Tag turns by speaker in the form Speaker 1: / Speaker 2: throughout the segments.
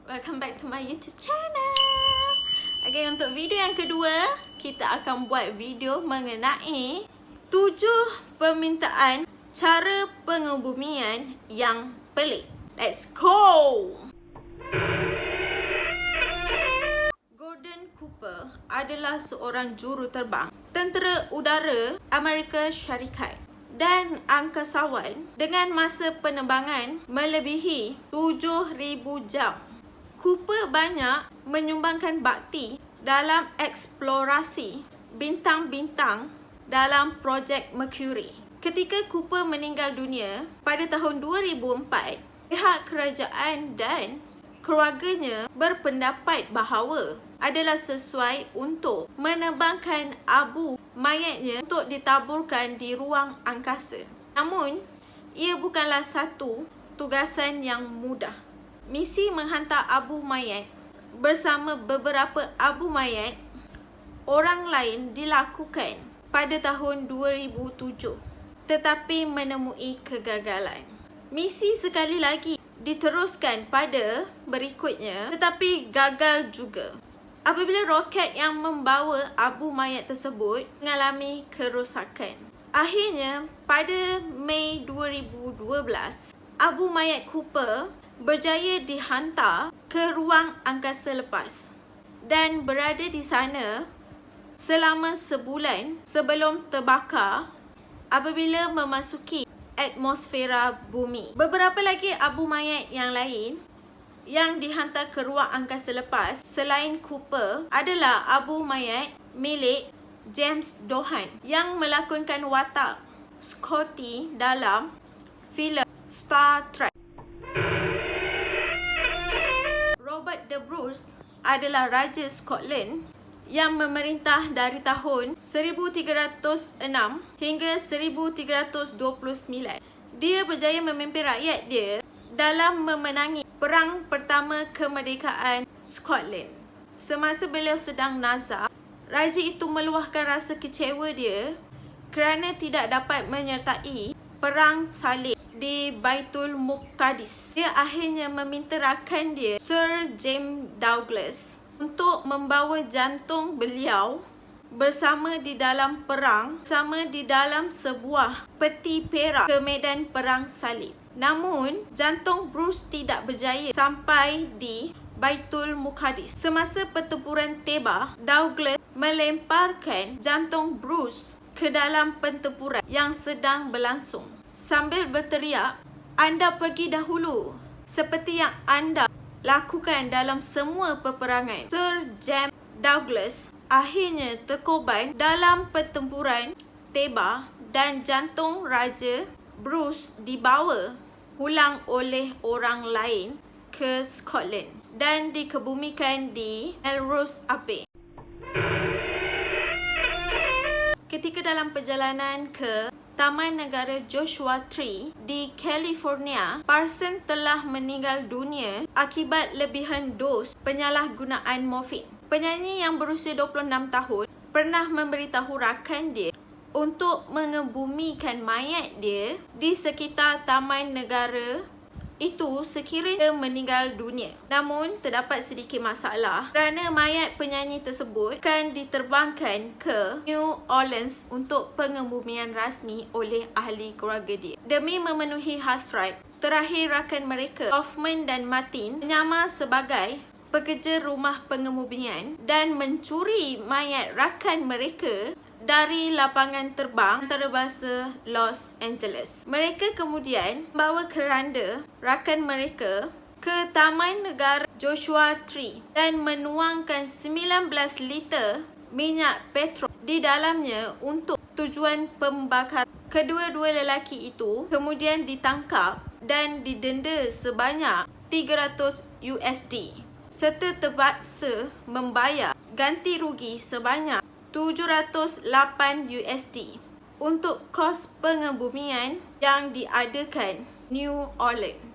Speaker 1: Welcome back to my YouTube channel. Okay, untuk video yang kedua, kita akan buat video mengenai 7 permintaan cara pengebumian yang pelik. Let's go! Gordon Cooper adalah seorang juruterbang tentera udara Amerika Syarikat dan angkasawan dengan masa penerbangan melebihi 7,000 jam. Cooper banyak menyumbangkan bakti dalam eksplorasi bintang-bintang dalam projek Mercury. Ketika Cooper meninggal dunia pada tahun 2004, pihak kerajaan dan keluarganya berpendapat bahawa adalah sesuai untuk menerbangkan abu mayatnya untuk ditaburkan di ruang angkasa. Namun, ia bukanlah satu tugasan yang mudah. Misi menghantar abu mayat bersama beberapa abu mayat orang lain dilakukan pada tahun 2007 tetapi menemui kegagalan. Misi sekali lagi diteruskan pada berikutnya tetapi gagal juga apabila roket yang membawa abu mayat tersebut mengalami kerosakan. Akhirnya, pada Mei 2012, abu mayat Cooper berjaya dihantar ke ruang angkasa lepas dan berada di sana selama sebulan sebelum terbakar apabila memasuki atmosfera bumi. Beberapa lagi abu mayat yang lain yang dihantar ke ruang angkasa lepas selain Cooper adalah abu mayat milik James Doohan yang melakonkan watak Scotty dalam filem Star Trek. Robert the Bruce adalah Raja Scotland yang memerintah dari tahun 1306 hingga 1329. Dia berjaya memimpin rakyat dia dalam memenangi Perang Pertama Kemerdekaan Scotland. Semasa beliau sedang nazar, raja itu meluahkan rasa kecewa dia kerana tidak dapat menyertai Perang Salib di Baitul Muqaddis. Dia akhirnya meminta rakan dia, Sir James Douglas, untuk membawa jantung beliau bersama di dalam perang, bersama di dalam sebuah peti perak ke medan Perang Salib. Namun, jantung Bruce tidak berjaya sampai di Baitul Muqaddis. Semasa pertempuran tiba, Douglas melemparkan jantung Bruce ke dalam pertempuran yang sedang berlangsung sambil berteriak, "Anda pergi dahulu," seperti yang anda lakukan dalam semua peperangan. Sir James Douglas akhirnya terkorban dalam pertempuran tiba dan jantung Raja Bruce dibawa pulang oleh orang lain ke Scotland dan dikebumikan di Melrose Abbey. Ketika dalam perjalanan ke Taman Negara Joshua Tree di California, Parson telah meninggal dunia akibat lebihan dos penyalahgunaan morfin. Penyanyi yang berusia 26 tahun pernah memberitahu rakan dia untuk mengebumikan mayat dia di sekitar Taman Negara itu sekiranya meninggal dunia. Namun, terdapat sedikit masalah kerana mayat penyanyi tersebut akan diterbangkan ke New Orleans untuk pengebumian rasmi oleh ahli keluarga dia. Demi memenuhi hasrat, terakhir rakan mereka, Hoffman dan Martin, menyamar sebagai pekerja rumah pengebumian dan mencuri mayat rakan mereka dari lapangan terbang antarabangsa Los Angeles. Mereka kemudian membawa keranda rakan mereka ke Taman Negara Joshua Tree dan menuangkan 19 liter minyak petrol di dalamnya untuk tujuan pembakaran. Kedua-dua lelaki itu kemudian ditangkap dan didenda sebanyak $300 serta terpaksa membayar ganti rugi sebanyak $708 untuk kos pengebumian yang diadakan New Orleans.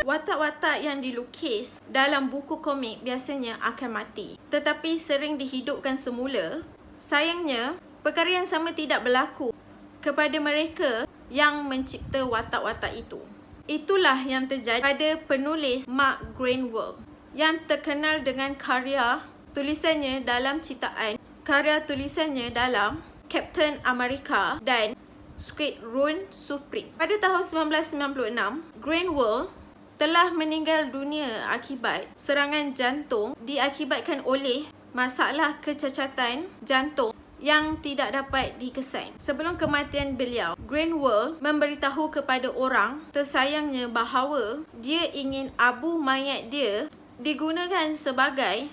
Speaker 1: Watak-watak yang dilukis dalam buku komik biasanya akan mati, tetapi sering dihidupkan semula. Sayangnya, perkara yang sama tidak berlaku kepada mereka yang mencipta watak-watak itu. Itulah yang terjadi pada penulis Mark Greenwald yang terkenal dengan karya tulisannya dalam Captain America dan Squadron Supreme. Pada tahun 1996, Greenwald telah meninggal dunia akibat serangan jantung diakibatkan oleh masalah kecacatan jantung yang tidak dapat dikesan. Sebelum kematian beliau, Greenwald memberitahu kepada orang tersayangnya bahawa dia ingin abu mayat dia digunakan sebagai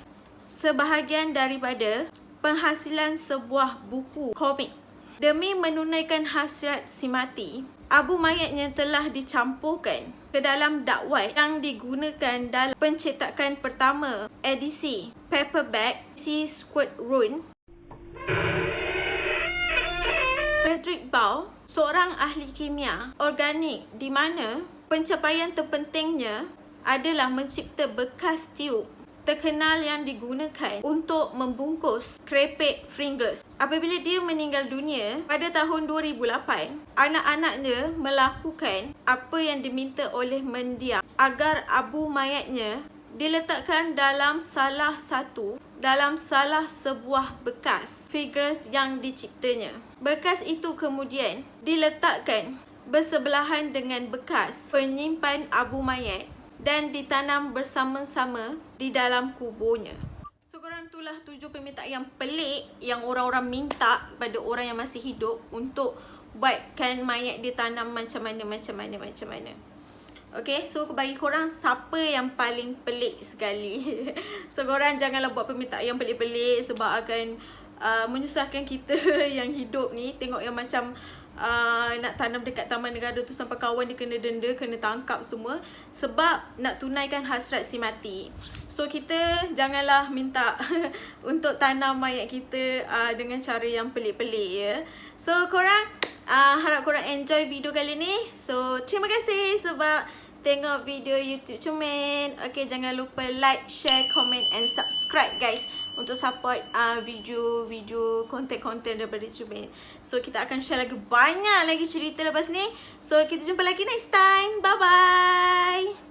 Speaker 1: sebahagian daripada penghasilan sebuah buku komik. Demi menunaikan hasrat si mati, abu mayatnya telah dicampurkan ke dalam dakwat yang digunakan dalam pencetakan pertama edisi paperback si Squadron. Frederick Bell, seorang ahli kimia organik di mana pencapaian terpentingnya adalah mencipta bekas tiub terkenal yang digunakan untuk membungkus kerepek Pringles. Apabila dia meninggal dunia pada tahun 2008, anak-anaknya melakukan apa yang diminta oleh mendiang agar abu mayatnya diletakkan dalam salah sebuah bekas Pringles yang diciptanya. Bekas itu kemudian diletakkan bersebelahan dengan bekas penyimpan abu mayat dan ditanam bersama-sama di dalam kuburnya. So, korang itulah 7 permintaan yang pelik yang orang-orang minta pada orang yang masih hidup untuk buatkan mayat ditanam macam mana. Okay, so bagi korang siapa yang paling pelik sekali? So, korang janganlah buat permintaan yang pelik-pelik sebab akan menyusahkan kita yang hidup ni. Tengok yang macam nak tanam dekat taman negara tu sampai kawan dia kena denda, kena tangkap semua sebab nak tunaikan hasrat si mati. So kita janganlah minta untuk tanam mayat kita dengan cara yang pelik-pelik ya. So korang harap korang enjoy video kali ni. So terima kasih sebab tengok video YouTube Comel. Okay, jangan lupa like, share, comment and subscribe guys untuk support video-video konten-konten daripada Comel. So kita akan share lagi banyak lagi cerita lepas ni. So kita jumpa lagi next time. Bye bye.